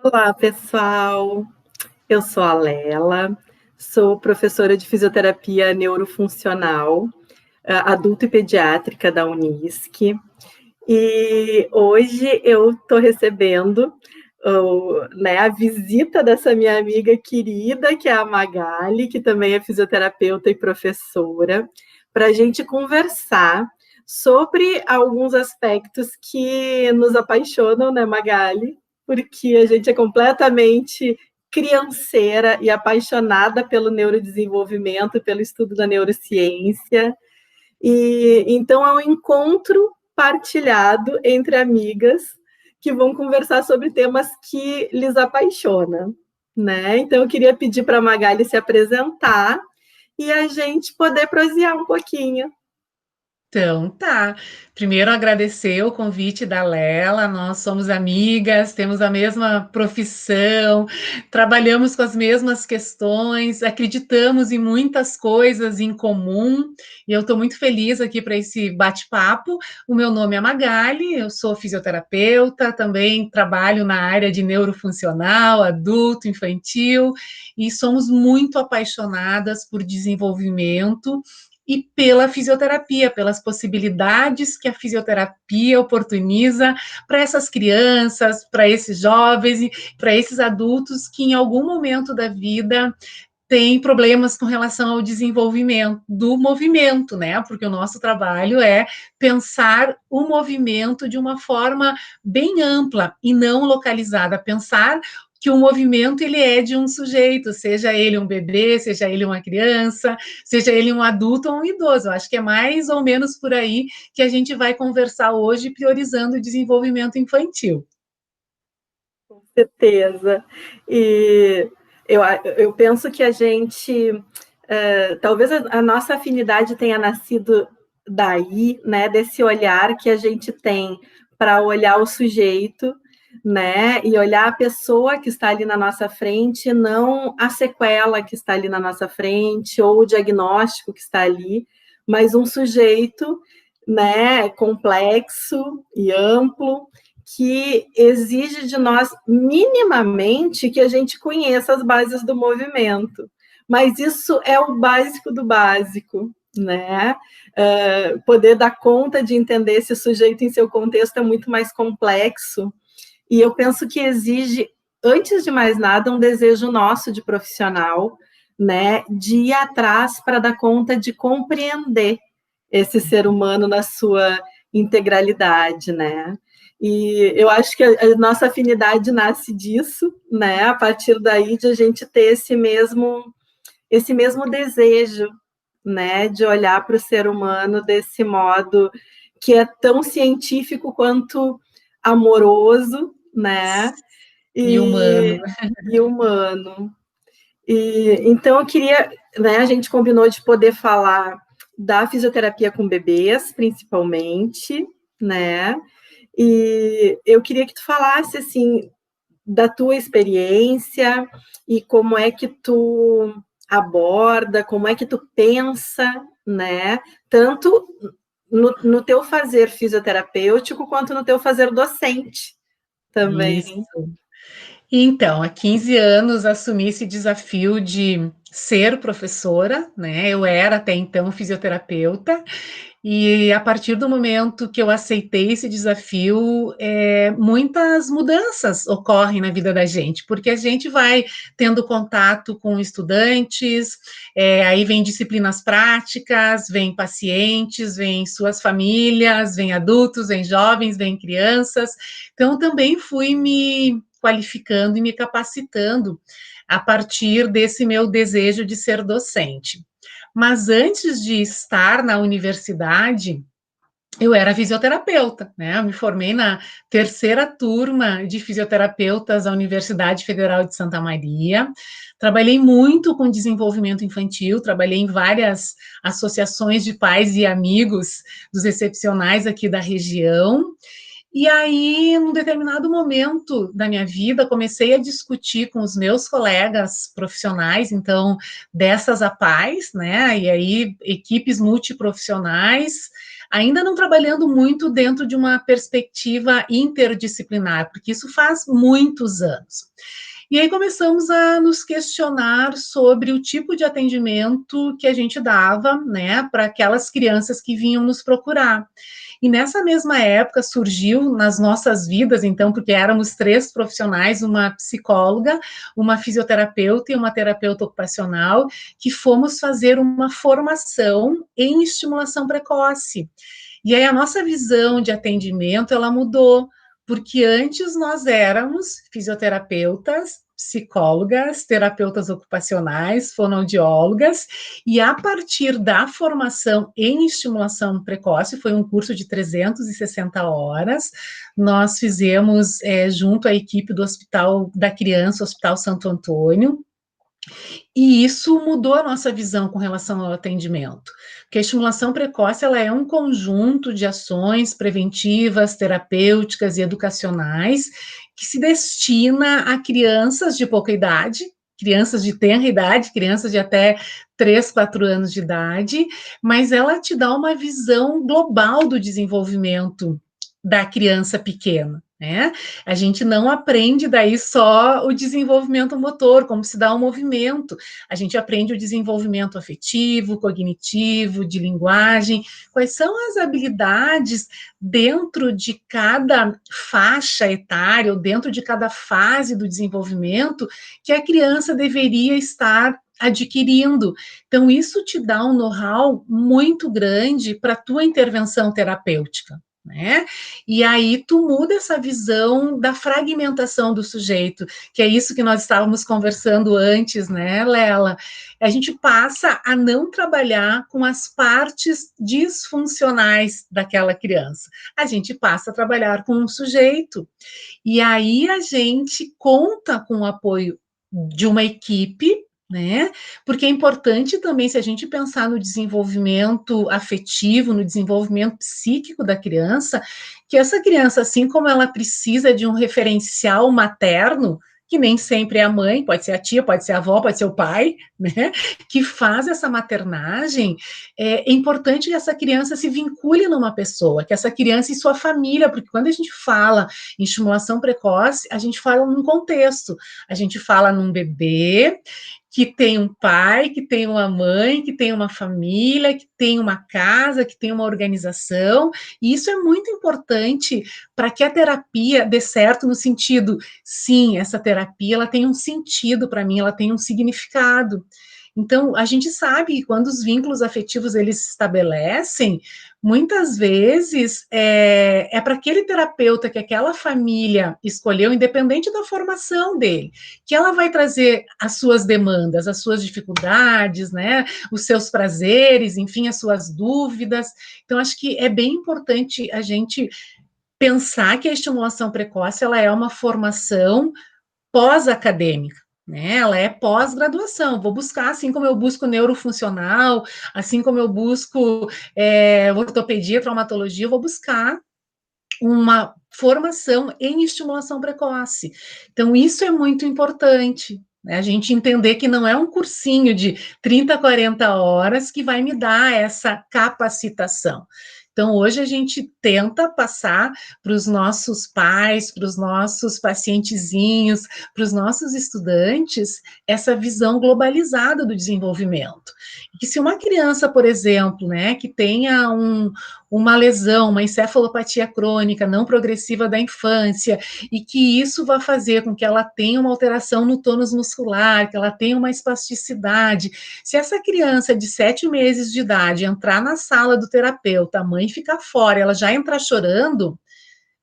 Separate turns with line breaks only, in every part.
Olá, pessoal. Eu sou a Lela, sou professora de fisioterapia neurofuncional, adulto e pediátrica da Unisc. E hoje eu estou recebendo a visita dessa minha amiga querida, que é a Magali, que também é fisioterapeuta e professora, para a gente conversar sobre alguns aspectos que nos apaixonam, né, Magali? Porque a gente é completamente crianceira e apaixonada pelo neurodesenvolvimento, pelo estudo da neurociência. E então é um encontro partilhado entre amigas que vão conversar sobre temas que lhes apaixonam, né? Então eu queria pedir para a Magali se apresentar e a gente poder prosear um pouquinho.
Então, tá. Primeiro, agradecer o convite da Lela. Nós somos amigas, temos a mesma profissão, trabalhamos com as mesmas questões, acreditamos em muitas coisas em comum, e eu estou muito feliz aqui para esse bate-papo. O meu nome é Magali, eu sou fisioterapeuta, também trabalho na área de neurofuncional, adulto, infantil, e somos muito apaixonadas por desenvolvimento e pela fisioterapia, pelas possibilidades que a fisioterapia oportuniza para essas crianças, para esses jovens e para esses adultos que em algum momento da vida têm problemas com relação ao desenvolvimento do movimento, né? Porque o nosso trabalho é pensar o movimento de uma forma bem ampla e não localizada, pensar que o movimento ele é de um sujeito, seja ele um bebê, seja ele uma criança, seja ele um adulto ou um idoso. Eu acho que é mais ou menos por aí que a gente vai conversar hoje, priorizando o desenvolvimento infantil.
Com certeza. E eu penso que a gente, talvez a nossa afinidade tenha nascido daí, né, desse olhar que a gente tem para olhar o sujeito, né, e olhar a pessoa que está ali na nossa frente, não a sequela que está ali na nossa frente, ou o diagnóstico que está ali, mas um sujeito, né, complexo e amplo, que exige de nós minimamente que a gente conheça as bases do movimento. Mas isso é o básico do básico, né? Poder dar conta de entender esse sujeito em seu contexto é muito mais complexo. E eu penso que exige, antes de mais nada, um desejo nosso de profissional, né? De ir atrás para dar conta de compreender esse ser humano na sua integralidade, né? E eu acho que a nossa afinidade nasce disso, né? A partir daí de a gente ter esse mesmo desejo, né? De olhar para o ser humano desse modo que é tão científico quanto amoroso, né?
E humano.
E humano. E então eu queria, né? A gente combinou de poder falar da fisioterapia com bebês, principalmente, né? E eu queria que tu falasse assim da tua experiência e como é que tu aborda, como é que tu pensa, né? Tanto no teu fazer fisioterapêutico quanto no teu fazer docente
Isso.
também.
Então, há 15 anos assumi esse desafio de ser professora, né? Eu era até então fisioterapeuta, e a partir do momento que eu aceitei esse desafio, muitas mudanças ocorrem na vida da gente, porque a gente vai tendo contato com estudantes, aí vem disciplinas práticas, vem pacientes, vem suas famílias, vem adultos, vem jovens, vem crianças. Então, também fui me qualificando e me capacitando a partir desse meu desejo de ser docente. Mas antes de estar na universidade, eu era fisioterapeuta, né? Eu me formei na terceira turma de fisioterapeutas da Universidade Federal de Santa Maria. Trabalhei muito com desenvolvimento infantil, trabalhei em várias associações de pais e amigos dos excepcionais aqui da região. E aí, num determinado momento da minha vida, comecei a discutir com os meus colegas profissionais, então, dessas APAES, né, e aí, equipes multiprofissionais, ainda não trabalhando muito dentro de uma perspectiva interdisciplinar, porque isso faz muitos anos. E aí começamos a nos questionar sobre o tipo de atendimento que a gente dava, né, para aquelas crianças que vinham nos procurar. E nessa mesma época surgiu nas nossas vidas, então, porque éramos 3 profissionais, uma psicóloga, uma fisioterapeuta e uma terapeuta ocupacional, que fomos fazer uma formação em estimulação precoce. E aí a nossa visão de atendimento, ela mudou, porque antes nós éramos fisioterapeutas, psicólogas, terapeutas ocupacionais, fonoaudiólogas, e a partir da formação em estimulação precoce, foi um curso de 360 horas, nós fizemos junto à equipe do Hospital da Criança, Hospital Santo Antônio, e isso mudou a nossa visão com relação ao atendimento, porque a estimulação precoce ela é um conjunto de ações preventivas, terapêuticas e educacionais que se destina a crianças de pouca idade, crianças de tenra idade, crianças de até 3, 4 anos de idade, mas ela te dá uma visão global do desenvolvimento da criança pequena, né? A gente não aprende daí só o desenvolvimento motor, como se dá o movimento, a gente aprende o desenvolvimento afetivo, cognitivo, de linguagem, quais são as habilidades dentro de cada faixa etária, ou dentro de cada fase do desenvolvimento, que a criança deveria estar adquirindo. Então, isso te dá um know-how muito grande para a tua intervenção terapêutica, né? E aí tu muda essa visão da fragmentação do sujeito, que é isso que nós estávamos conversando antes, né, Lela? A gente passa a não trabalhar com as partes disfuncionais daquela criança. A gente passa a trabalhar com um sujeito. E aí a gente conta com o apoio de uma equipe, né? Porque é importante também, se a gente pensar no desenvolvimento afetivo, no desenvolvimento psíquico da criança, que essa criança, assim como ela precisa de um referencial materno, que nem sempre é a mãe, pode ser a tia, pode ser a avó, pode ser o pai, né? Que faz essa maternagem, é importante que essa criança se vincule numa pessoa, que essa criança e sua família, porque quando a gente fala em estimulação precoce, a gente fala num contexto, a gente fala num bebê que tem um pai, que tem uma mãe, que tem uma família, que tem uma casa, que tem uma organização, e isso é muito importante para que a terapia dê certo no sentido, sim, essa terapia ela tem um sentido para mim, ela tem um significado. Então, a gente sabe que quando os vínculos afetivos eles se estabelecem, muitas vezes é para aquele terapeuta que aquela família escolheu, independente da formação dele, que ela vai trazer as suas demandas, as suas dificuldades, né, os seus prazeres, enfim, as suas dúvidas. Então, acho que é bem importante a gente pensar que a estimulação precoce ela é uma formação pós-acadêmica, né? Ela é pós-graduação. Vou buscar, assim como eu busco neurofuncional, assim como eu busco ortopedia, traumatologia, eu vou buscar uma formação em estimulação precoce. Então, isso é muito importante, né? A gente entender que não é um cursinho de 30, 40 horas que vai me dar essa capacitação. Então, hoje a gente tenta passar para os nossos pais, para os nossos pacientezinhos, para os nossos estudantes, essa visão globalizada do desenvolvimento. E que se uma criança, por exemplo, né, que tenha uma lesão, uma encefalopatia crônica não progressiva da infância, e que isso vai fazer com que ela tenha uma alteração no tônus muscular, que ela tenha uma espasticidade. Se essa criança de 7 meses de idade entrar na sala do terapeuta, a mãe ficar fora, ela já entrar chorando,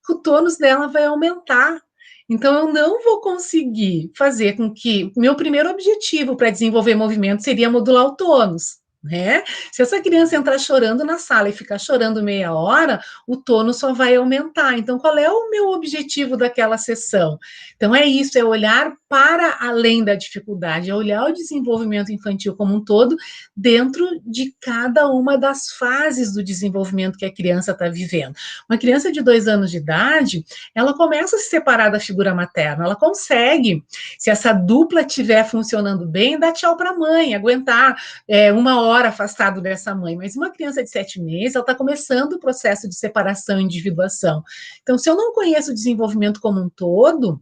o tônus dela vai aumentar. Então, eu não vou conseguir fazer com que... Meu primeiro objetivo para desenvolver movimento seria modular o tônus, né? Se essa criança entrar chorando na sala e ficar chorando meia hora, o tônus só vai aumentar. Então, qual é o meu objetivo daquela sessão? Então, é isso, é olhar para além da dificuldade, é olhar o desenvolvimento infantil como um todo dentro de cada uma das fases do desenvolvimento que a criança está vivendo. Uma criança de 2 anos de idade, ela começa a se separar da figura materna, ela consegue, se essa dupla estiver funcionando bem, dar tchau para a mãe, aguentar 1 hora maior afastado dessa mãe, mas uma criança de 7 meses, ela está começando o processo de separação e individuação. Então, se eu não conheço o desenvolvimento como um todo,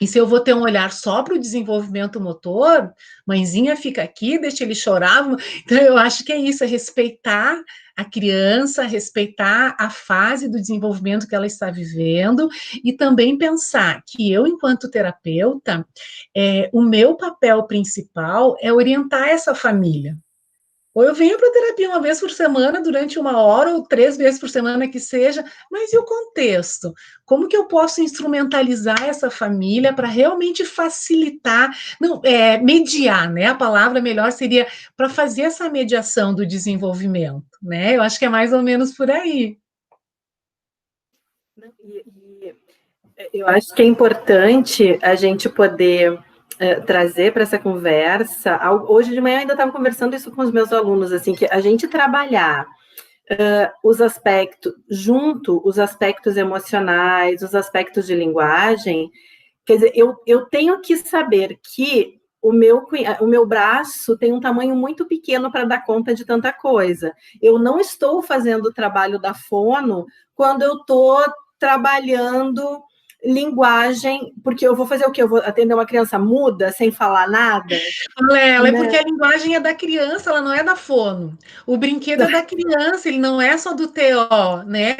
e se eu vou ter um olhar só para o desenvolvimento motor, mãezinha fica aqui, deixa ele chorar. Então, eu acho que é isso, é respeitar a criança, respeitar a fase do desenvolvimento que ela está vivendo e também pensar que eu, enquanto terapeuta, o meu papel principal é orientar essa família. Ou eu venho para a terapia uma vez por semana, durante 1 hora, ou 3 vezes por semana que seja, mas e o contexto? Como que eu posso instrumentalizar essa família para realmente facilitar, não, mediar, né? A palavra melhor seria para fazer essa mediação do desenvolvimento, né? Eu acho que é mais ou menos por aí.
Eu acho que é importante a gente poder trazer para essa conversa. Hoje de manhã eu ainda estava conversando isso com os meus alunos, assim, que a gente trabalhar os aspectos, os aspectos emocionais, os aspectos de linguagem, quer dizer, eu tenho que saber que o meu braço tem um tamanho muito pequeno para dar conta de tanta coisa. Eu não estou fazendo o trabalho da fono quando eu estou trabalhando linguagem, porque eu vou fazer o quê? Eu vou atender uma criança muda, sem falar nada?
Lela, é
Né?
porque a linguagem é da criança, ela não é da fono. O brinquedo é da criança, ele não é só do TO, né?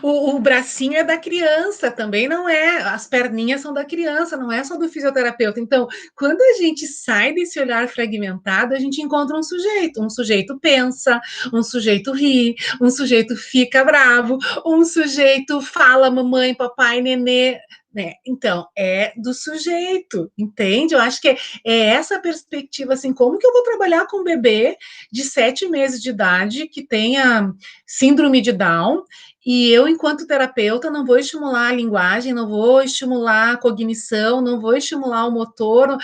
O bracinho é da criança, também não é. As perninhas são da criança, não é só do fisioterapeuta. Então, quando a gente sai desse olhar fragmentado, a gente encontra um sujeito. Um sujeito pensa, um sujeito ri, um sujeito fica bravo, um sujeito fala mamãe, papai, nenê. Né? Então, é do sujeito, entende? Eu acho que é essa perspectiva, assim, como que eu vou trabalhar com um bebê de 7 meses de idade que tenha síndrome de Down e eu, enquanto terapeuta, não vou estimular a linguagem, não vou estimular a cognição, não vou estimular o motor,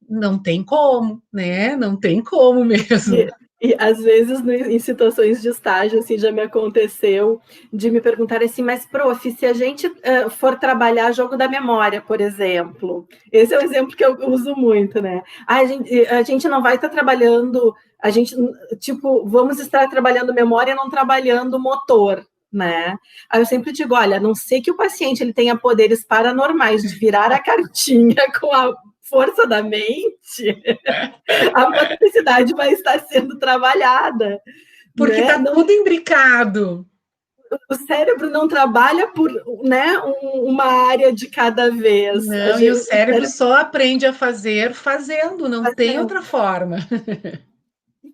não tem como, né? Não tem como mesmo.
E às vezes, em situações de estágio, assim, já me aconteceu de me perguntar assim, mas, prof, se a gente for trabalhar jogo da memória, por exemplo, esse é o exemplo que eu uso muito, né? A gente não vai estar trabalhando, a gente, tipo, vamos estar trabalhando memória e não trabalhando motor, né? Aí eu sempre digo, olha, a não ser que o paciente ele tenha poderes paranormais de virar a cartinha com a força da mente, a motricidade vai estar sendo trabalhada.
Porque
Né?
está tudo imbricado.
O cérebro não trabalha por, né, uma área de cada vez.
Não, e o cérebro só aprende a fazer fazendo, não tem outra forma.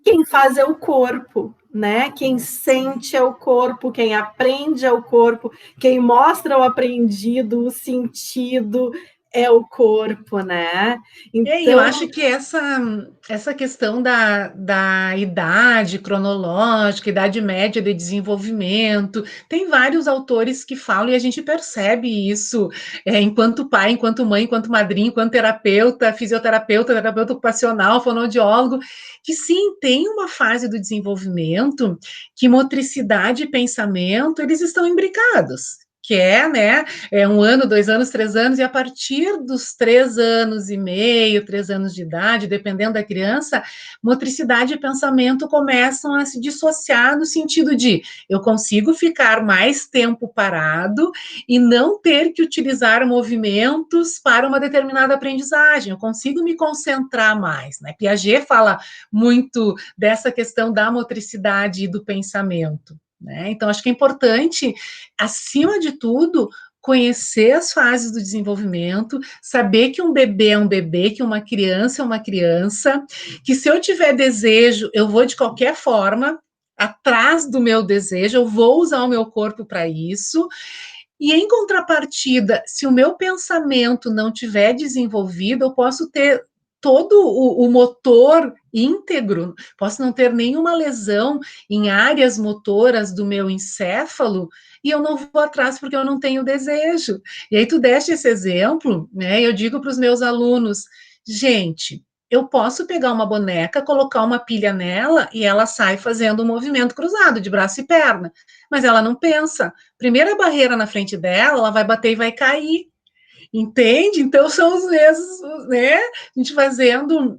Quem faz é o corpo, né? Quem sente é o corpo, quem aprende é o corpo, quem mostra o aprendido, o sentido é o corpo, né?
E eu
Então,
acho que essa questão da idade cronológica, idade média de desenvolvimento, tem vários autores que falam e a gente percebe isso enquanto pai, enquanto mãe, enquanto madrinha, enquanto terapeuta, fisioterapeuta, terapeuta ocupacional, fonoaudiólogo, que sim, tem uma fase do desenvolvimento que motricidade e pensamento, eles estão imbricados. Que né, 1 ano, 2 anos, 3 anos, e a partir dos 3 anos e meio, 3 anos de idade, dependendo da criança, motricidade e pensamento começam a se dissociar no sentido de eu consigo ficar mais tempo parado e não ter que utilizar movimentos para uma determinada aprendizagem, eu consigo me concentrar mais, né? Piaget fala muito dessa questão da motricidade e do pensamento. Né? Então, acho que é importante, acima de tudo, conhecer as fases do desenvolvimento, saber que um bebê é um bebê, que uma criança é uma criança, que se eu tiver desejo, eu vou de qualquer forma, atrás do meu desejo, eu vou usar o meu corpo para isso, e em contrapartida, se o meu pensamento não tiver desenvolvido, eu posso ter todo o motor íntegro, posso não ter nenhuma lesão em áreas motoras do meu encéfalo, e eu não vou atrás porque eu não tenho desejo. E aí tu deste esse exemplo, né? Eu digo para os meus alunos, gente, eu posso pegar uma boneca, colocar uma pilha nela e ela sai fazendo um movimento cruzado de braço e perna, mas ela não pensa. Primeira barreira na frente dela, ela vai bater e vai cair. Entende? Então são os mesmos, né? A gente fazendo,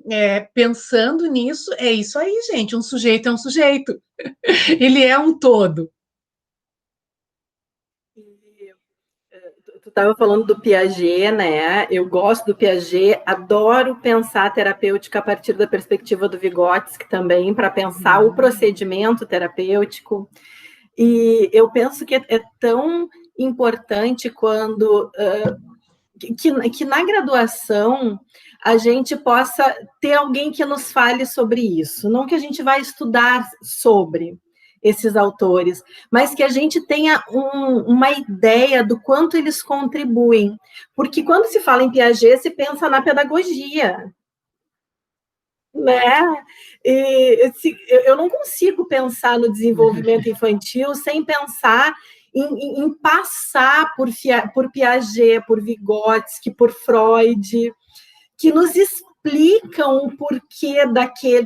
pensando nisso, é isso aí, gente. Um sujeito é um sujeito, ele é um todo.
Tu estava falando do Piaget, né? Eu gosto do Piaget, adoro pensar a terapêutica a partir da perspectiva do Vygotsky também, para pensar o procedimento terapêutico. E eu penso que é tão importante quando que na graduação a gente possa ter alguém que nos fale sobre isso, não que a gente vai estudar sobre esses autores, mas que a gente tenha uma ideia do quanto eles contribuem, porque quando se fala em Piaget, se pensa na pedagogia, né? Eu não consigo pensar no desenvolvimento infantil sem pensar em passar por Piaget, por Vygotsky, por Freud, que nos explicam o porquê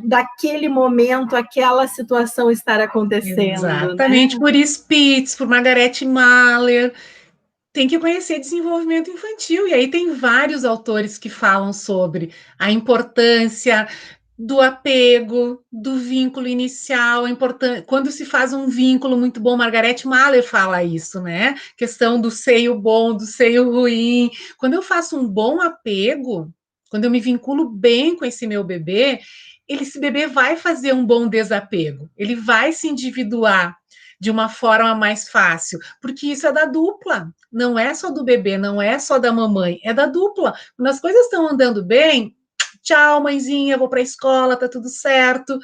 daquele momento, aquela situação estar acontecendo.
Exatamente,
Né?
por Spitz, por Margarete Mahler, tem que conhecer desenvolvimento infantil, e aí tem vários autores que falam sobre a importância do apego, do vínculo inicial, quando se faz um vínculo muito bom, Margarete Mahler fala isso, né? Questão do seio bom, do seio ruim. Quando eu faço um bom apego, quando eu me vinculo bem com esse meu bebê, esse bebê vai fazer um bom desapego, ele vai se individuar de uma forma mais fácil, porque isso é da dupla, não é só do bebê, não é só da mamãe, é da dupla. Quando as coisas estão andando bem, tchau, mãezinha, vou para a escola, tá tudo certo.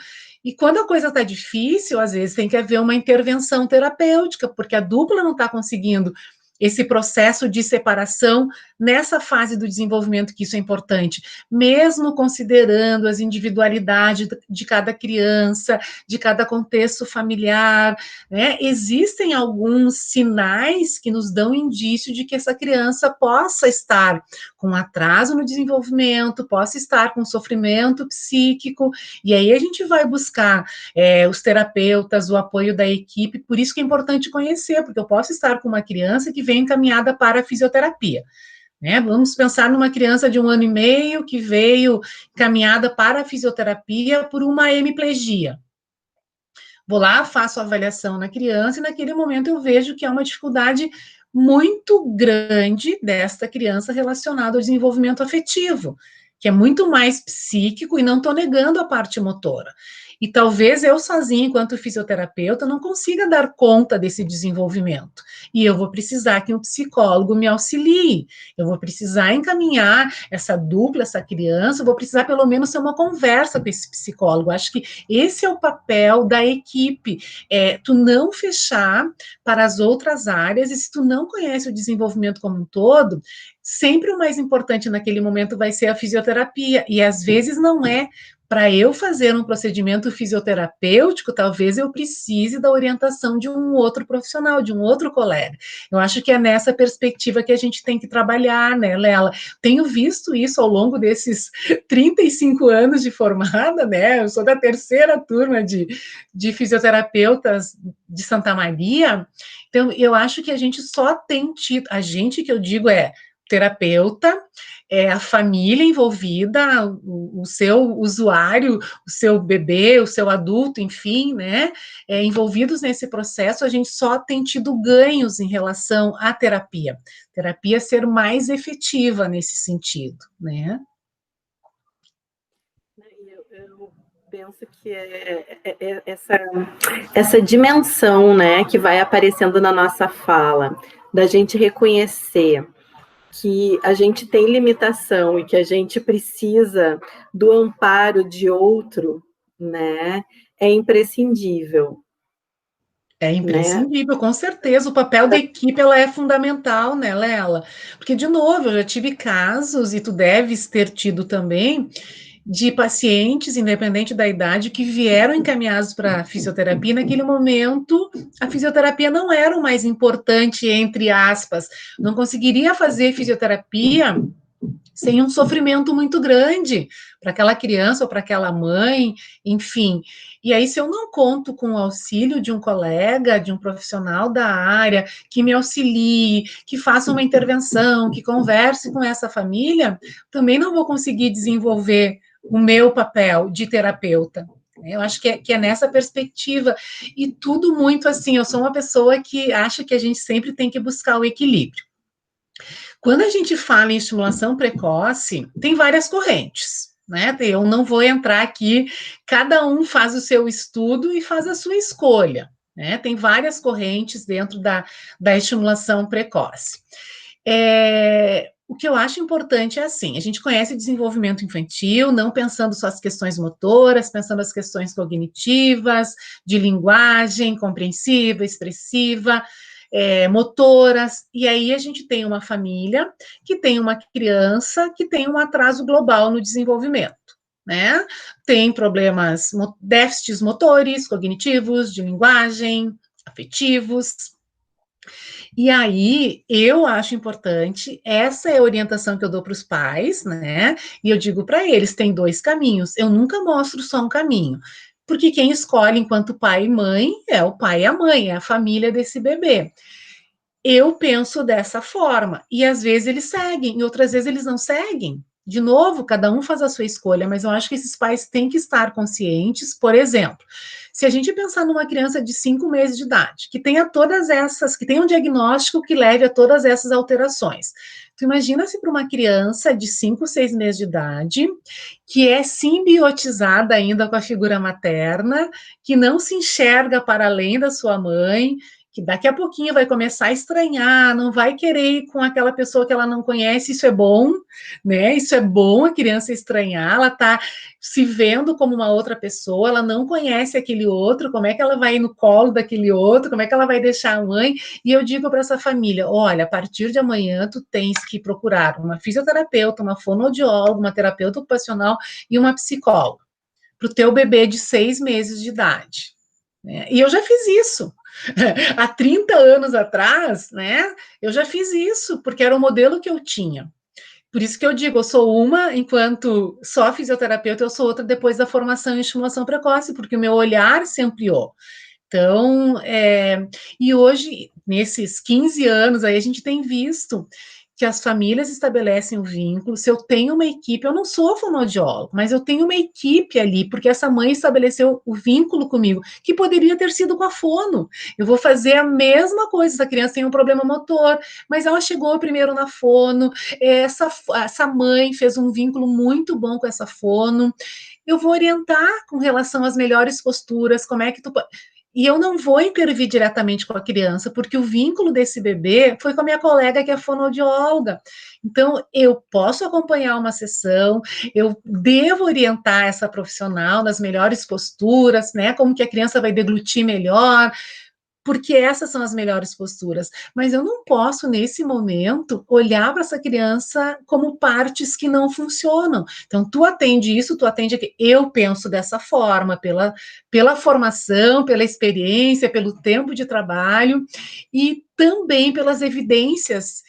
E quando a coisa está difícil, às vezes tem que haver uma intervenção terapêutica, porque a dupla não está conseguindo esse processo de separação nessa fase do desenvolvimento, que isso é importante, mesmo considerando as individualidades de cada criança, de cada contexto familiar, né? Existem alguns sinais que nos dão indício de que essa criança possa estar com atraso no desenvolvimento, possa estar com sofrimento psíquico, e aí a gente vai buscar os terapeutas, o apoio da equipe, por isso que é importante conhecer, porque eu posso estar com uma criança que vem encaminhada para a fisioterapia, né? Vamos pensar numa criança de 1 ano e meio que veio encaminhada para a fisioterapia por uma hemiplegia. Vou lá, faço a avaliação na criança e naquele momento eu vejo que há uma dificuldade muito grande desta criança relacionada ao desenvolvimento afetivo, que é muito mais psíquico, e não estou negando a parte motora. E talvez eu sozinha, enquanto fisioterapeuta, não consiga dar conta desse desenvolvimento. E eu vou precisar que um psicólogo me auxilie. Eu vou precisar encaminhar essa dupla, essa criança, eu vou precisar pelo menos ter uma conversa com esse psicólogo. Acho que esse é o papel da equipe, tu não fechar para as outras áreas, e se tu não conhece o desenvolvimento como um todo, sempre o mais importante naquele momento vai ser a fisioterapia, e às vezes não é. Para eu fazer um procedimento fisioterapêutico, talvez eu precise da orientação de um outro profissional, de um outro colega. Eu acho que é nessa perspectiva que a gente tem que trabalhar, né, Lela? Tenho visto isso ao longo desses 35 anos de formada, né? Eu sou da terceira turma de fisioterapeutas de Santa Maria. Então, eu acho que a gente só tem tido, a gente que eu digo é terapeuta, a família envolvida, o seu usuário, o seu bebê, o seu adulto, enfim, né, envolvidos nesse processo, a gente só tem tido ganhos em relação à terapia. Terapia ser mais efetiva nesse sentido, né?
Eu penso que essa dimensão, né, que vai aparecendo na nossa fala, da gente reconhecer que a gente tem limitação e que a gente precisa do amparo de outro, né, é imprescindível.
É
Né?
imprescindível, com certeza. O papel da equipe ela é fundamental, né, Lela? Porque, de novo, eu já tive casos, e tu deves ter tido também, de pacientes, independente da idade, que vieram encaminhados para fisioterapia, e naquele momento a fisioterapia não era o mais importante, entre aspas. Não conseguiria fazer fisioterapia sem um sofrimento muito grande para aquela criança ou para aquela mãe, enfim. E aí, se eu não conto com o auxílio de um colega, de um profissional da área, que me auxilie, que faça uma intervenção, que converse com essa família, também não vou conseguir desenvolver o meu papel de terapeuta. Eu acho que é nessa perspectiva, e tudo muito assim, eu sou uma pessoa que acha que a gente sempre tem que buscar o equilíbrio. Quando a gente fala em estimulação precoce, tem várias correntes, né? Eu não vou entrar aqui, cada um faz o seu estudo e faz a sua escolha, né? Tem várias correntes dentro da estimulação precoce. O que eu acho importante é assim, a gente conhece desenvolvimento infantil, não pensando só as questões motoras, pensando as questões cognitivas, de linguagem, compreensiva, expressiva, motoras, e aí a gente tem uma família que tem uma criança que tem um atraso global no desenvolvimento, né? Tem problemas, déficits motores, cognitivos, de linguagem, afetivos. E aí, eu acho importante, essa é a orientação que eu dou para os pais, né? E eu digo para eles: tem dois caminhos. Eu nunca mostro só um caminho, porque quem escolhe enquanto pai e mãe é o pai e a mãe, é a família desse bebê. Eu penso dessa forma, e às vezes eles seguem, e outras vezes eles não seguem. De novo, cada um faz a sua escolha, mas eu acho que esses pais têm que estar conscientes. Por exemplo, se a gente pensar numa criança de 5 meses de idade, que tenha todas essas, que tenha um diagnóstico que leve a todas essas alterações. Tu imagina se para uma criança de 5, 6 meses de idade, que é simbiotizada ainda com a figura materna, que não se enxerga para além da sua mãe, que daqui a pouquinho vai começar a estranhar, não vai querer ir com aquela pessoa que ela não conhece, isso é bom, né? Isso é bom a criança estranhar, ela está se vendo como uma outra pessoa, ela não conhece aquele outro, como é que ela vai ir no colo daquele outro, como é que ela vai deixar a mãe? E eu digo para essa família: olha, a partir de amanhã tu tens que procurar uma fisioterapeuta, uma fonoaudióloga, uma terapeuta ocupacional e uma psicóloga para o teu bebê de 6 meses de idade. Né? E eu já fiz isso. Há 30 anos atrás, né, eu já fiz isso, porque era o modelo que eu tinha. Por isso que eu digo, eu sou uma enquanto só fisioterapeuta, eu sou outra depois da formação em estimulação precoce, porque o meu olhar se ampliou. Então, e hoje, nesses 15 anos, aí a gente tem visto que as famílias estabelecem um vínculo. Se eu tenho uma equipe, eu não sou fonoaudiólogo, mas eu tenho uma equipe ali, porque essa mãe estabeleceu o vínculo comigo, que poderia ter sido com a fono. Eu vou fazer a mesma coisa, essa criança tem um problema motor, mas ela chegou primeiro na fono, essa mãe fez um vínculo muito bom com essa fono, eu vou orientar com relação às melhores posturas, como é que tu... E eu não vou intervir diretamente com a criança, porque o vínculo desse bebê foi com a minha colega, que é fonoaudióloga. Então, eu posso acompanhar uma sessão, eu devo orientar essa profissional nas melhores posturas, né? Como que a criança vai deglutir melhor, porque essas são as melhores posturas. Mas eu não posso, nesse momento, olhar para essa criança como partes que não funcionam. Então, tu atende isso, tu atende aqui. Eu penso dessa forma, pela formação, pela experiência, pelo tempo de trabalho e também pelas evidências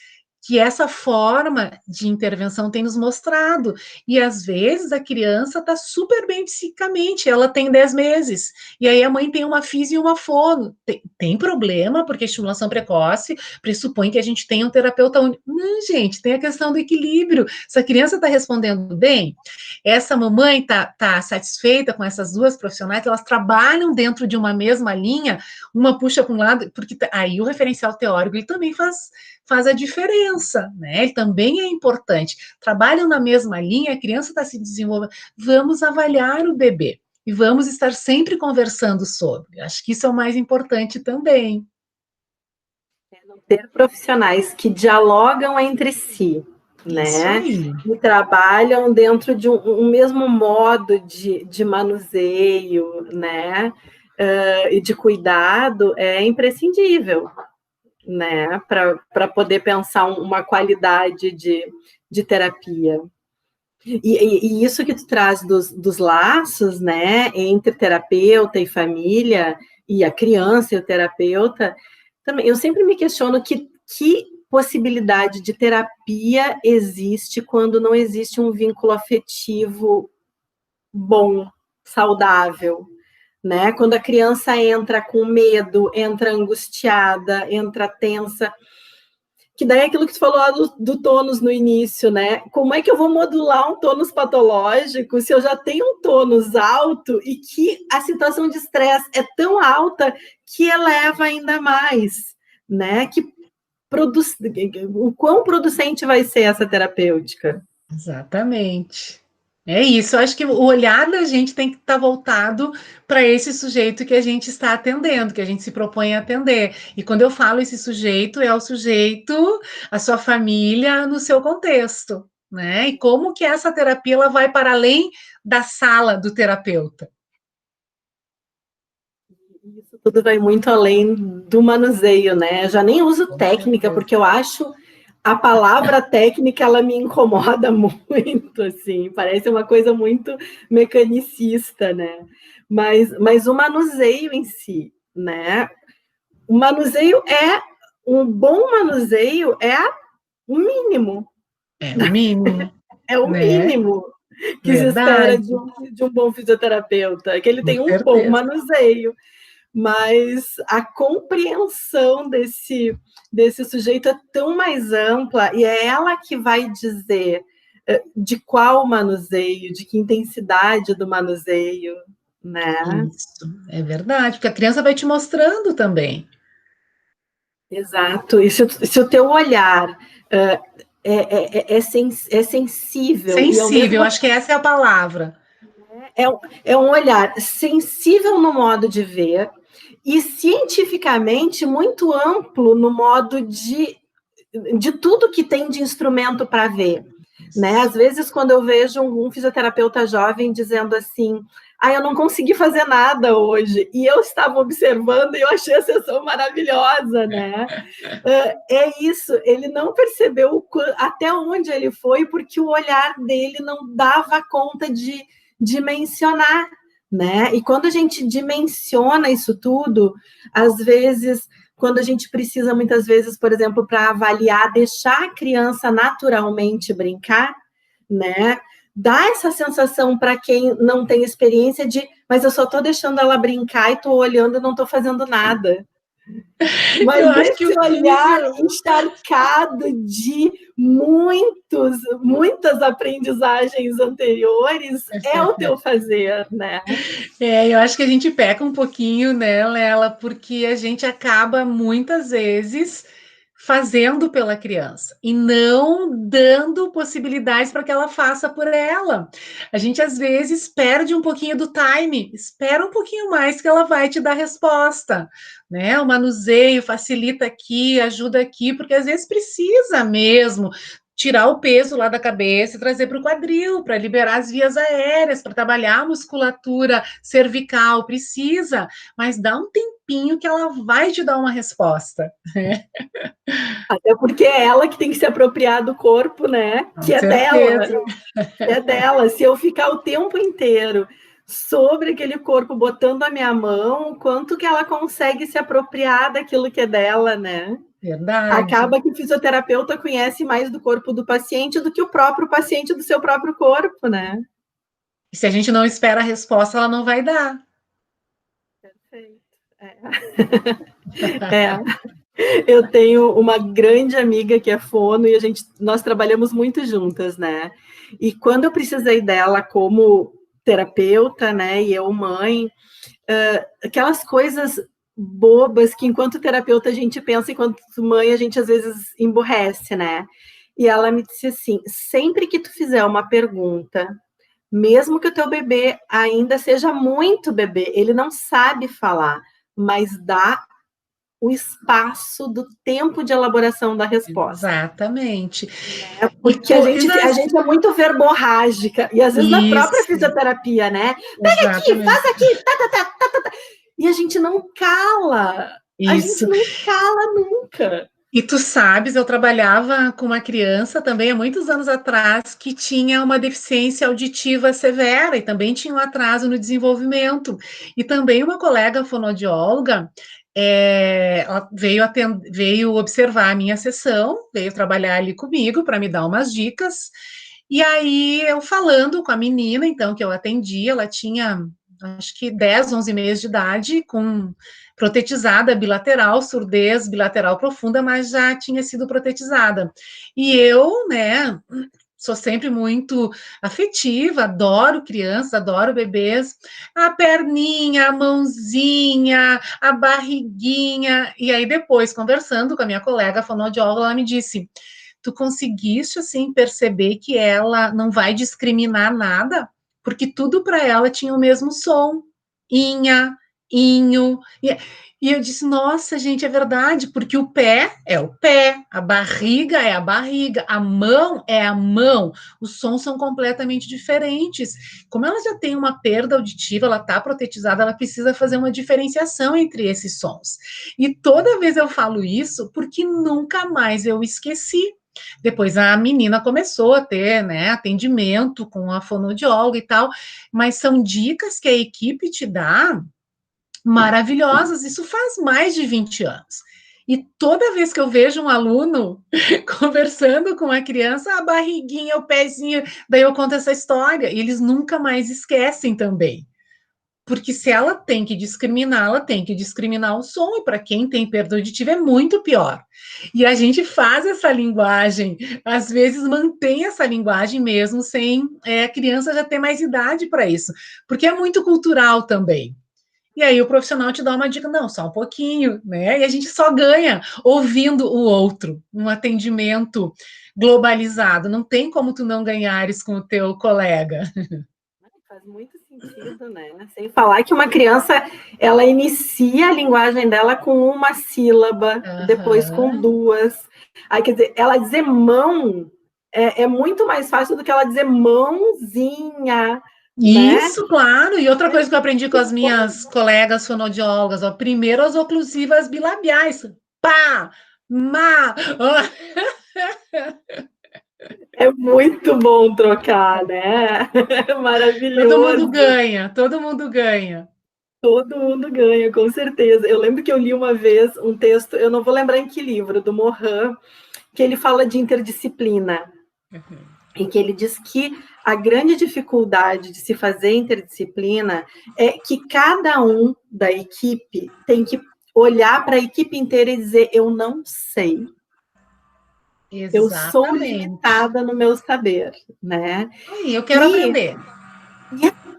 que essa forma de intervenção tem nos mostrado. E às vezes a criança está super bem psicicamente, ela tem 10 meses, e aí a mãe tem uma fisio e uma fono. Tem problema, porque estimulação precoce pressupõe que a gente tenha um terapeuta único. Não, gente, tem a questão do equilíbrio. Se a criança está respondendo bem, essa mamãe está satisfeita com essas duas profissionais, elas trabalham dentro de uma mesma linha, uma puxa para um lado, porque aí o referencial teórico ele também faz a diferença, né? Ele também é importante. Trabalham na mesma linha, a criança está se desenvolvendo. Vamos avaliar o bebê e vamos estar sempre conversando sobre. Acho que isso é o mais importante também.
Ter profissionais que dialogam entre si,
Isso
né?
aí.
E trabalham dentro de um mesmo modo de manuseio, né? E de cuidado é imprescindível, né? Para poder pensar uma qualidade de terapia. E isso que tu traz dos laços, né? Entre terapeuta e família, e a criança e o terapeuta, também, eu sempre me questiono que possibilidade de terapia existe quando não existe um vínculo afetivo bom, saudável, né? Quando a criança entra com medo, entra angustiada, entra tensa, que daí é aquilo que tu falou lá do tônus no início, né? Como é que eu vou modular um tônus patológico se eu já tenho um tônus alto e que a situação de estresse é tão alta que eleva ainda mais, né? O quão producente vai ser essa terapêutica?
Exatamente. É isso, eu acho que o olhar da gente tem que estar voltado para esse sujeito que a gente está atendendo, que a gente se propõe a atender. E quando eu falo esse sujeito, é o sujeito, a sua família, no seu contexto, né? E como que essa terapia ela vai para além da sala do terapeuta.
Isso tudo vai muito além do manuseio, né? Eu já nem uso técnica, porque eu acho a palavra técnica, ela me incomoda muito, assim, parece uma coisa muito mecanicista, né? Mas o manuseio em si, né? O manuseio um bom manuseio é o mínimo.
É o mínimo,
É o
né?
mínimo que se espera
Verdade,
de um bom fisioterapeuta, que ele
com
tenha um bom
certeza.
manuseio. Mas a compreensão desse sujeito é tão mais ampla e é ela que vai dizer de qual manuseio, de que intensidade do manuseio, né?
Isso, é verdade, porque a criança vai te mostrando também.
Exato. E se o teu olhar é sensível e ao
Sensível,
mesmo
acho que essa é a palavra.
é, é um olhar sensível no modo de ver e cientificamente muito amplo no modo de tudo que tem de instrumento para ver. Né? Às vezes, quando eu vejo um fisioterapeuta jovem dizendo assim, eu não consegui fazer nada hoje, e eu estava observando e eu achei a sessão maravilhosa, né? É isso, ele não percebeu até onde ele foi, porque o olhar dele não dava conta de dimensionar, né? E quando a gente dimensiona isso tudo, às vezes, quando a gente precisa, muitas vezes, por exemplo, para avaliar, deixar a criança naturalmente brincar, né? Dá essa sensação para quem não tem experiência de, mas eu só estou deixando ela brincar e estou olhando e não estou fazendo nada. Mas
Eu acho que
esse
o
olhar
nível.
encharcado de muitas aprendizagens anteriores é o teu fazer, né?
Eu acho que a gente peca um pouquinho, né, Lela, porque a gente acaba muitas vezes fazendo pela criança e não dando possibilidades para que ela faça por ela. A gente às vezes perde um pouquinho do time, espera um pouquinho mais que ela vai te dar resposta, né? O manuseio facilita aqui, ajuda aqui, porque às vezes precisa mesmo tirar o peso lá da cabeça e trazer para o quadril, para liberar as vias aéreas, para trabalhar a musculatura cervical, precisa, mas dá um tempinho que ela vai te dar uma resposta.
Até porque é ela que tem que se apropriar do corpo, né?
Com
Que é dela.
certeza.
É dela. Se eu ficar o tempo inteiro sobre aquele corpo botando a minha mão, quanto que ela consegue se apropriar daquilo que é dela, né?
Verdade.
Acaba que o fisioterapeuta conhece mais do corpo do paciente do que o próprio paciente do seu próprio corpo, né?
E se a gente não espera a resposta, ela não vai dar.
Perfeito. É. Eu tenho uma grande amiga que é fono e nós trabalhamos muito juntas, né? E quando eu precisei dela como terapeuta, né, e eu mãe, aquelas coisas bobas que enquanto terapeuta a gente pensa, enquanto mãe a gente às vezes emburrece, né? E ela me disse assim: sempre que tu fizer uma pergunta, mesmo que o teu bebê ainda seja muito bebê, ele não sabe falar, mas dá o espaço do tempo de elaboração da resposta.
Exatamente. E
Porque a gente é muito verborrágica, e às vezes na própria
Isso,
fisioterapia, né? Pega aqui, faz
exatamente.
aqui, tá, tá, tá, tá, tá, tá. E a gente não cala. A gente
Isso.
não cala nunca.
E tu sabes, eu trabalhava com uma criança também há muitos anos atrás que tinha uma deficiência auditiva severa e também tinha um atraso no desenvolvimento. E também uma colega fonoaudióloga ela veio observar a minha sessão, veio trabalhar ali comigo para me dar umas dicas, e aí eu falando com a menina, então, que eu atendi, ela tinha, acho que 10, 11 meses de idade, com protetizada bilateral, surdez bilateral profunda, mas já tinha sido protetizada. E eu, né, sou sempre muito afetiva, adoro crianças, adoro bebês, a perninha, a mãozinha, a barriguinha, e aí depois, conversando com a minha colega fonoaudióloga, ela me disse, tu conseguiste, assim, perceber que ela não vai discriminar nada? Porque tudo para ela tinha o mesmo som, inha, inho, e eu disse, nossa, gente, é verdade, porque o pé é o pé, a barriga é a barriga, a mão é a mão, os sons são completamente diferentes. Como ela já tem uma perda auditiva, ela está protetizada, ela precisa fazer uma diferenciação entre esses sons. E toda vez eu falo isso porque nunca mais eu esqueci. Depois a menina começou a ter, né, atendimento com a fonoaudióloga e tal, mas são dicas que a equipe te dá maravilhosas, isso faz mais de 20 anos. E toda vez que eu vejo um aluno conversando com a criança, a barriguinha, o pezinho, daí eu conto essa história, e eles nunca mais esquecem também. Porque se ela tem que discriminar, ela tem que discriminar o som, e para quem tem perda auditiva é muito pior. E a gente faz essa linguagem, às vezes mantém essa linguagem mesmo sem a criança já ter mais idade para isso, porque é muito cultural também. E aí o profissional te dá uma dica, não, só um pouquinho, né? E a gente só ganha ouvindo o outro, um atendimento globalizado. Não tem como tu não ganhares com o teu colega.
Faz muito sentido, né? Sem falar que uma criança, ela inicia a linguagem dela com uma sílaba, depois com duas. Aí, quer dizer, ela dizer mão é muito mais fácil do que ela dizer mãozinha, né?
Isso, claro. E outra coisa que eu aprendi com as minhas colegas fonoaudiólogas, ó, primeiro as oclusivas bilabiais. Pá, má.
É muito bom trocar, né?
Todo mundo
Maravilhoso.
ganha, todo mundo ganha.
Todo mundo ganha, com certeza. Eu lembro que eu li uma vez um texto, eu não vou lembrar em que livro, do Morin, que ele fala de interdisciplina, em que ele diz que a grande dificuldade de se fazer interdisciplina é que cada um da equipe tem que olhar para a equipe inteira e dizer: eu não sei, eu sou
Exatamente.
limitada no meu saber, né?
Aí, eu quero
E,
aprender.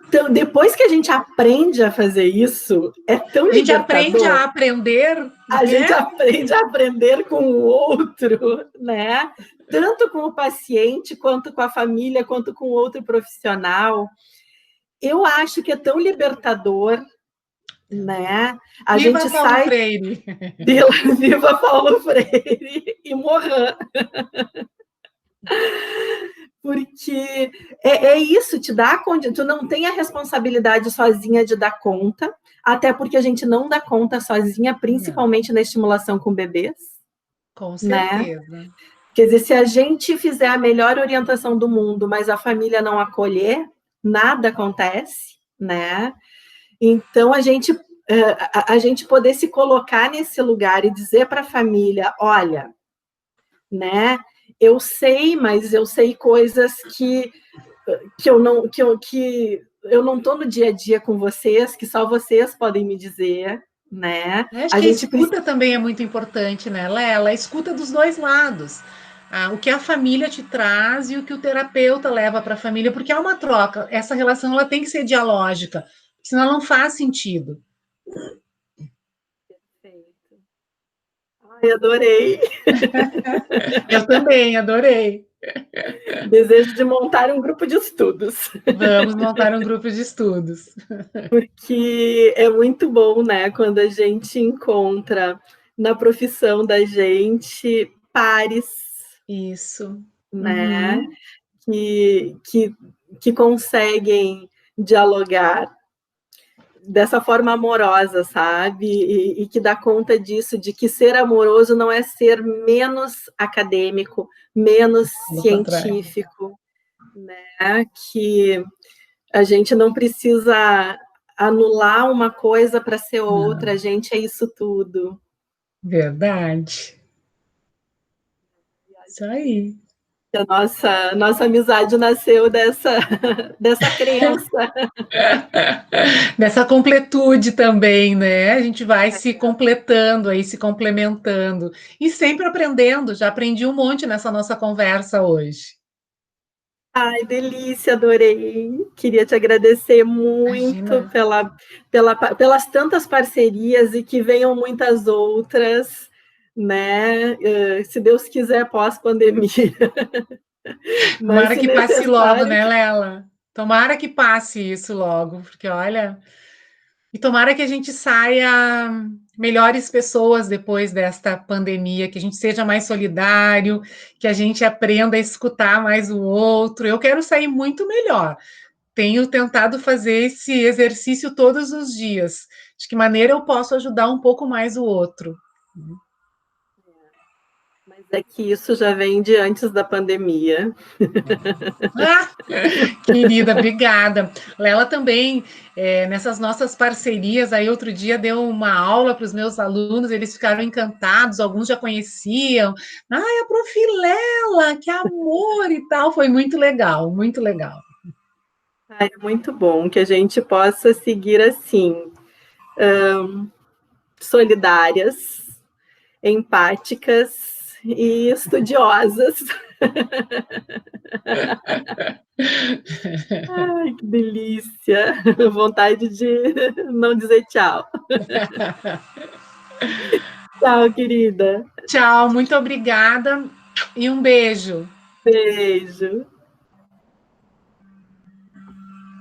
então, depois que a gente aprende a fazer isso, é tão
A gente aprende
libertador.
a aprender,
A
né?
gente aprende a aprender com o outro, né? Tanto com o paciente, quanto com a família, quanto com outro profissional. Eu acho que é tão libertador, né? A
Viva
gente
Paulo
sai
Freire!
viva Paulo Freire e Morin, porque é isso, te dá tu não tem a responsabilidade sozinha de dar conta, até porque a gente não dá conta sozinha,
Não,
principalmente na estimulação com bebês,
com
né?
certeza.
Quer dizer, se a gente fizer a melhor orientação do mundo, mas a família não acolher, nada acontece, né? Então, a gente poder se colocar nesse lugar e dizer para a família, olha, né? Eu sei, mas eu sei coisas que eu não estou no dia a dia com vocês, que só vocês podem me dizer, né?
Eu acho
A
que a
gente
escuta também é muito importante, né, Lela? A escuta dos dois lados. O que a família te traz e o que o terapeuta leva para a família, porque é uma troca. Essa relação ela tem que ser dialógica, senão ela não faz sentido.
Ai, adorei.
Eu também, adorei.
Desejo de montar um grupo de estudos.
Vamos montar um grupo de estudos.
Porque é muito bom, né, quando a gente encontra na profissão da gente pares,
Isso.
né,
Uhum.
que, que, que conseguem dialogar dessa forma amorosa, sabe? E que dá conta disso, de que ser amoroso não é ser menos acadêmico, menos
Pelo contrário.
científico, né? Que a gente não precisa anular uma coisa para ser outra,
Não.
a gente é isso tudo.
Verdade. Isso aí.
A nossa amizade nasceu dessa crença.
Dessa completude também, né? A gente vai se completando aí, se complementando e sempre aprendendo. Já aprendi um monte nessa nossa conversa hoje.
Ai, delícia, adorei. Queria te agradecer muito
Imagina.
pelas tantas parcerias e que venham muitas outras, né? Se Deus quiser, pós-pandemia. Mas
Tomara
se
que passe logo,
necessário,
né, Lela? Tomara que passe isso logo, porque olha, e tomara que a gente saia melhores pessoas depois desta pandemia, que a gente seja mais solidário, que a gente aprenda a escutar mais o outro. Eu quero sair muito melhor. Tenho tentado fazer esse exercício todos os dias. De que maneira eu posso ajudar um pouco mais o outro?
mas é que isso já vem de antes da pandemia.
Ah, querida, obrigada. Lela também, nessas nossas parcerias, aí outro dia deu uma aula para os meus alunos, eles ficaram encantados, alguns já conheciam. Ai, a Prof. Lela, que amor e tal, foi muito legal, muito legal.
Ai, é muito bom que a gente possa seguir assim, solidárias, empáticas e estudiosas. Ai, que delícia! Vontade de não dizer tchau. Tchau, querida.
Tchau, muito obrigada e um beijo.
Beijo.